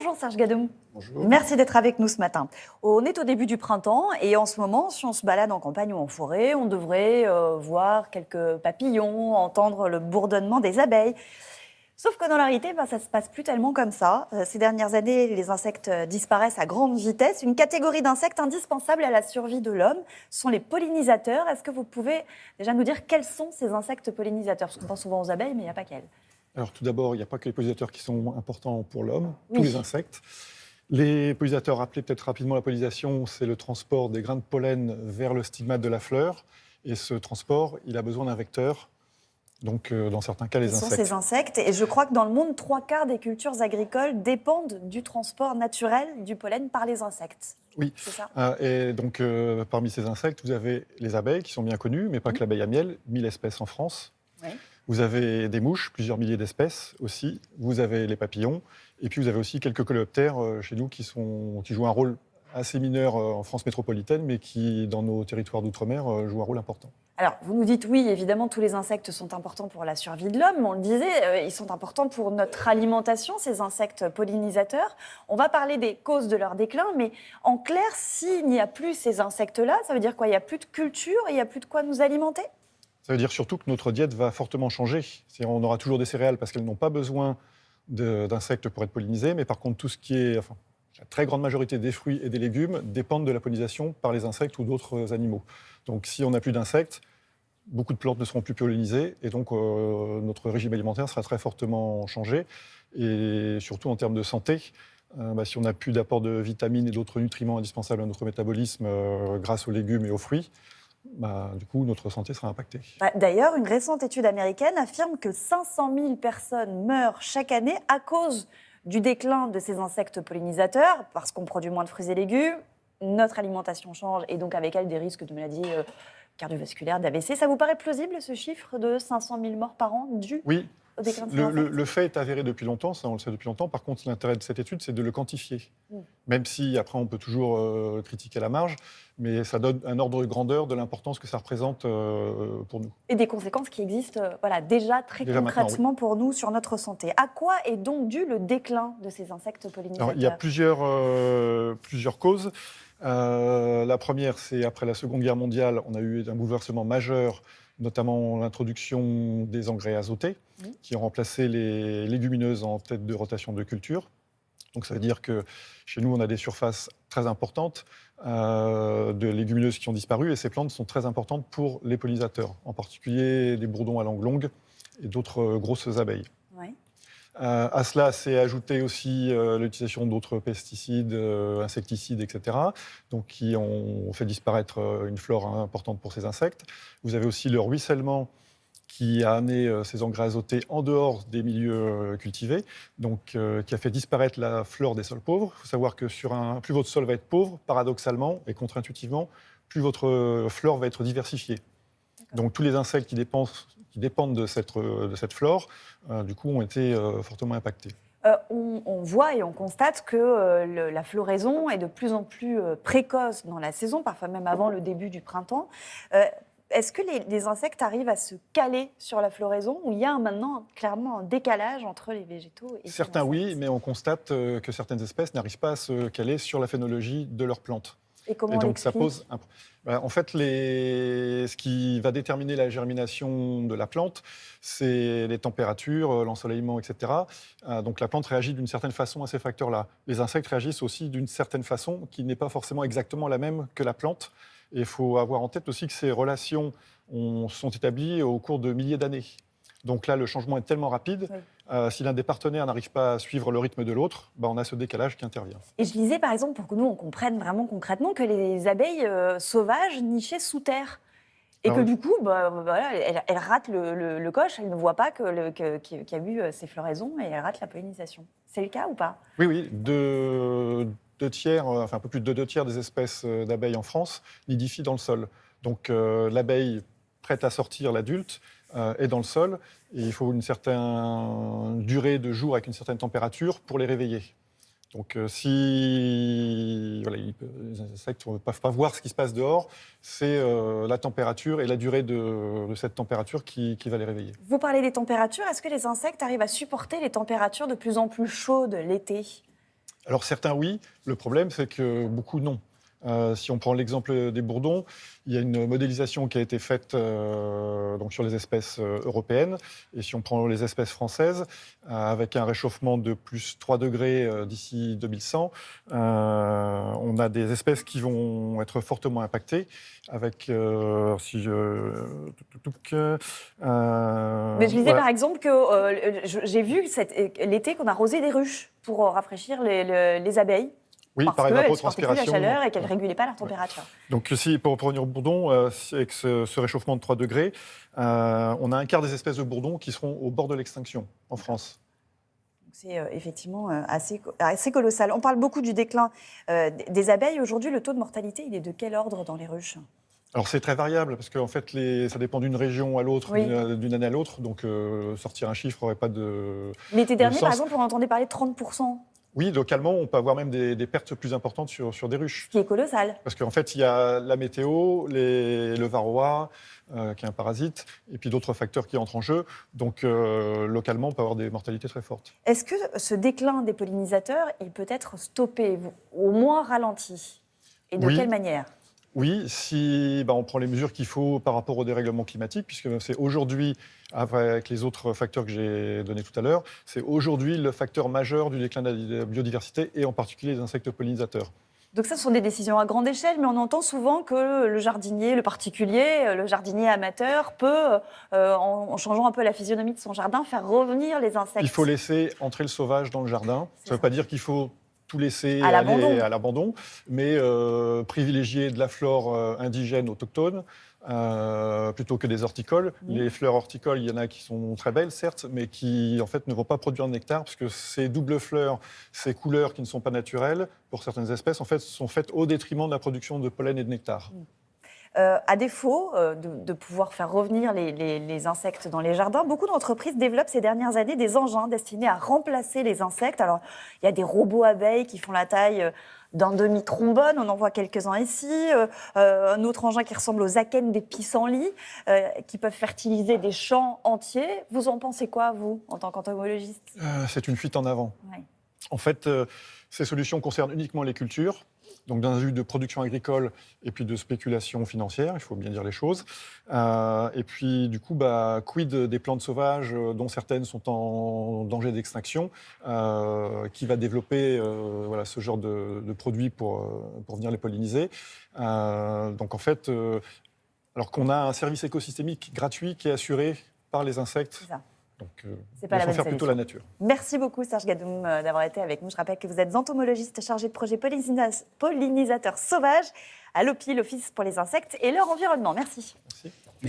Bonjour Serge Gademoux. Bonjour. Merci d'être avec nous ce matin. On est au début du printemps et en ce moment, si on se balade en campagne ou en forêt, on devrait voir quelques papillons, entendre le bourdonnement des abeilles. Sauf que dans la réalité, ça ne se passe plus tellement comme ça. Ces dernières années, les insectes disparaissent à grande vitesse. Une catégorie d'insectes indispensable à la survie de l'homme sont les pollinisateurs. Est-ce que vous pouvez déjà nous dire quels sont ces insectes pollinisateurs? Parce qu'on pense souvent aux abeilles, mais il n'y a pas qu'elles. Alors tout d'abord, il n'y a pas que les pollinisateurs qui sont importants pour l'homme, Oui. tous les insectes. Les pollinisateurs, rappelez peut-être rapidement la pollinisation, c'est le transport des grains de pollen vers le stigmate de la fleur. Et ce transport, il a besoin d'un vecteur, donc dans certains cas les insectes. Ce sont ces insectes. Et je crois que dans le monde, 3/4 des cultures agricoles dépendent du transport naturel du pollen par les insectes. Oui, c'est ça. Et donc parmi ces insectes, vous avez les abeilles qui sont bien connues, mais pas que l'abeille à miel, 1000 espèces en France. Oui. Vous avez des mouches, plusieurs milliers d'espèces aussi. Vous avez les papillons. Et puis vous avez aussi quelques coléoptères chez nous qui jouent un rôle assez mineur en France métropolitaine, mais qui, dans nos territoires d'outre-mer, jouent un rôle important. Alors, vous nous dites oui, évidemment, tous les insectes sont importants pour la survie de l'homme. On le disait, ils sont importants pour notre alimentation, ces insectes pollinisateurs. On va parler des causes de leur déclin, mais en clair, s'il n'y a plus ces insectes-là, ça veut dire quoi? Il n'y a plus de culture, il n'y a plus de quoi nous alimenter? Ça veut dire surtout que notre diète va fortement changer. C'est-à-dire on aura toujours des céréales parce qu'elles n'ont pas besoin d'insectes pour être pollinisées, mais par contre, tout ce qui est, la très grande majorité des fruits et des légumes dépendent de la pollinisation par les insectes ou d'autres animaux. Donc si on n'a plus d'insectes, beaucoup de plantes ne seront plus pollinisées et donc notre régime alimentaire sera très fortement changé. Et surtout en termes de santé, si on n'a plus d'apport de vitamines et d'autres nutriments indispensables à notre métabolisme grâce aux légumes et aux fruits, du coup, notre santé sera impactée. D'ailleurs, une récente étude américaine affirme que 500 000 personnes meurent chaque année à cause du déclin de ces insectes pollinisateurs, parce qu'on produit moins de fruits et légumes, notre alimentation change et donc avec elle des risques de maladies cardiovasculaires, d'AVC. Ça vous paraît plausible ce chiffre de 500 000 morts par an dû Oui. au déclin de ces insectes? Le fait est avéré depuis longtemps, ça on le sait depuis longtemps. Par contre, l'intérêt de cette étude, c'est de le quantifier. Même si après on peut toujours critiquer la marge, mais ça donne un ordre de grandeur de l'importance que ça représente pour nous. Et des conséquences qui existent déjà très concrètement pour nous sur notre santé. À quoi est donc dû le déclin de ces insectes pollinisateurs? Alors, il y a plusieurs causes. La première, c'est après la Seconde Guerre mondiale, on a eu un bouleversement majeur, notamment l'introduction des engrais azotés, qui ont remplacé les légumineuses en tête de rotation de culture. Donc ça veut dire que chez nous, on a des surfaces très importantes de légumineuses qui ont disparu, et ces plantes sont très importantes pour les pollinisateurs, en particulier des bourdons à langue longue et d'autres grosses abeilles. Ouais. À cela, c'est ajouté aussi l'utilisation d'autres pesticides, insecticides, etc., donc qui ont fait disparaître une flore importante pour ces insectes. Vous avez aussi le ruissellement qui a amené ces engrais azotés en dehors des milieux cultivés, donc qui a fait disparaître la flore des sols pauvres. Il faut savoir que plus votre sol va être pauvre, paradoxalement et contre-intuitivement, plus votre flore va être diversifiée. Donc tous les insectes qui dépendent de cette flore, du coup, ont été fortement impactés. On voit et on constate que la floraison est de plus en plus précoce dans la saison, parfois même avant le début du printemps. Est-ce que les insectes arrivent à se caler sur la floraison, ou il y a maintenant clairement un décalage entre les végétaux et Certains les insectes? oui, mais on constate que certaines espèces n'arrivent pas à se caler sur la phénologie de leurs plantes. Et comment Et on donc ça l'explique? pose en fait, ce qui va déterminer la germination de la plante, c'est les températures, l'ensoleillement, etc. Donc la plante réagit d'une certaine façon à ces facteurs-là. Les insectes réagissent aussi d'une certaine façon qui n'est pas forcément exactement la même que la plante. Et il faut avoir en tête aussi que ces relations sont établies au cours de milliers d'années. Donc là, le changement est tellement rapide, si l'un des partenaires n'arrive pas à suivre le rythme de l'autre, on a ce décalage qui intervient. Et je disais, par exemple, pour que nous, on comprenne vraiment concrètement, que les abeilles sauvages nichaient sous terre. Et que du coup, elles ratent le coche, elles ne voient pas qu'il y a eu ces floraisons et elles ratent la pollinisation. C'est le cas ou pas? Oui, deux tiers, un peu plus de deux tiers des espèces d'abeilles en France nidifient dans le sol. Donc l'abeille prête à sortir, l'adulte, est dans le sol, et il faut une certaine durée de jour avec une certaine température pour les réveiller. Donc les insectes ne peuvent pas voir ce qui se passe dehors, c'est la température et la durée de cette température qui va les réveiller. Vous parlez des températures, est-ce que les insectes arrivent à supporter les températures de plus en plus chaudes l'été? Alors certains oui, le problème c'est que beaucoup non. Si on prend l'exemple des bourdons, il y a une modélisation qui a été faite donc sur les espèces européennes. Et si on prend les espèces françaises, avec un réchauffement de plus 3 degrés d'ici 2100, on a des espèces qui vont être fortement impactées. Avec, si je... Mais je disais voilà. par exemple que j'ai vu l'été qu'on a rosé des ruches pour rafraîchir les abeilles. Oui, Parce par qu'elles ne supportaient plus la évapotranspiration. chaleur et qu'elles ne Ouais. régulaient pas leur température. Donc, pour revenir au bourdon, avec ce réchauffement de 3 degrés, on a un quart des espèces de bourdons qui seront au bord de l'extinction en France. C'est effectivement assez colossal. On parle beaucoup du déclin des abeilles. Aujourd'hui, le taux de mortalité, il est de quel ordre dans les ruches ? Alors, c'est très variable parce qu'en fait, ça dépend d'une région à l'autre, Oui. d'une année à l'autre. Donc, sortir un chiffre n'aurait pas de. L'été dernier, sens. par exemple, on entendait parler de 30%, Oui, localement, on peut avoir même des pertes plus importantes sur des ruches. ce qui est colossal. Parce qu'en fait, il y a la météo, le varroa, qui est un parasite, et puis d'autres facteurs qui entrent en jeu. Donc, localement, on peut avoir des mortalités très fortes. Est-ce que ce déclin des pollinisateurs, il peut être stoppé, au moins ralenti ? Et de Oui. quelle manière ? Oui, si on prend les mesures qu'il faut par rapport au dérèglement climatique, puisque c'est aujourd'hui, avec les autres facteurs que j'ai donnés tout à l'heure, c'est aujourd'hui le facteur majeur du déclin de la biodiversité, et en particulier les insectes pollinisateurs. Donc ça, ce sont des décisions à grande échelle, mais on entend souvent que le jardinier, le particulier, le jardinier amateur peut, en changeant un peu la physionomie de son jardin, faire revenir les insectes. Il faut laisser entrer le sauvage dans le jardin. Ça ne veut pas dire qu'il faut tout laisser à aller à l'abandon, mais privilégier de la flore indigène autochtone plutôt que des horticoles. Les fleurs horticoles, il y en a qui sont très belles, certes, mais qui en fait ne vont pas produire de nectar, parce que ces doubles fleurs, ces couleurs qui ne sont pas naturelles, pour certaines espèces, en fait, sont faites au détriment de la production de pollen et de nectar. À défaut de pouvoir faire revenir les insectes dans les jardins, beaucoup d'entreprises développent ces dernières années des engins destinés à remplacer les insectes. Alors, il y a des robots abeilles qui font la taille d'un demi-trombone, on en voit quelques-uns ici. Un autre engin qui ressemble aux akènes des pissenlits, qui peuvent fertiliser des champs entiers. Vous en pensez quoi, vous, en tant qu'entomologiste ? C'est une fuite en avant. Ouais. En fait, ces solutions concernent uniquement les cultures, donc d'un vue de production agricole et puis de spéculation financière, il faut bien dire les choses. Et puis, du coup, quid des plantes sauvages, dont certaines sont en danger d'extinction, qui va développer ce genre de produits pour venir les polliniser. Donc, en fait, alors qu'on a un service écosystémique gratuit qui est assuré par les insectes. C'est ça. Donc, C'est pas la il faut bonne faire plutôt solution. la nature. Merci beaucoup, Serge Gadoum, d'avoir été avec nous. Je rappelle que vous êtes entomologiste chargé de projet pollinisateur sauvage à l'OPI, l'Office pour les insectes et leur environnement. Merci. Merci.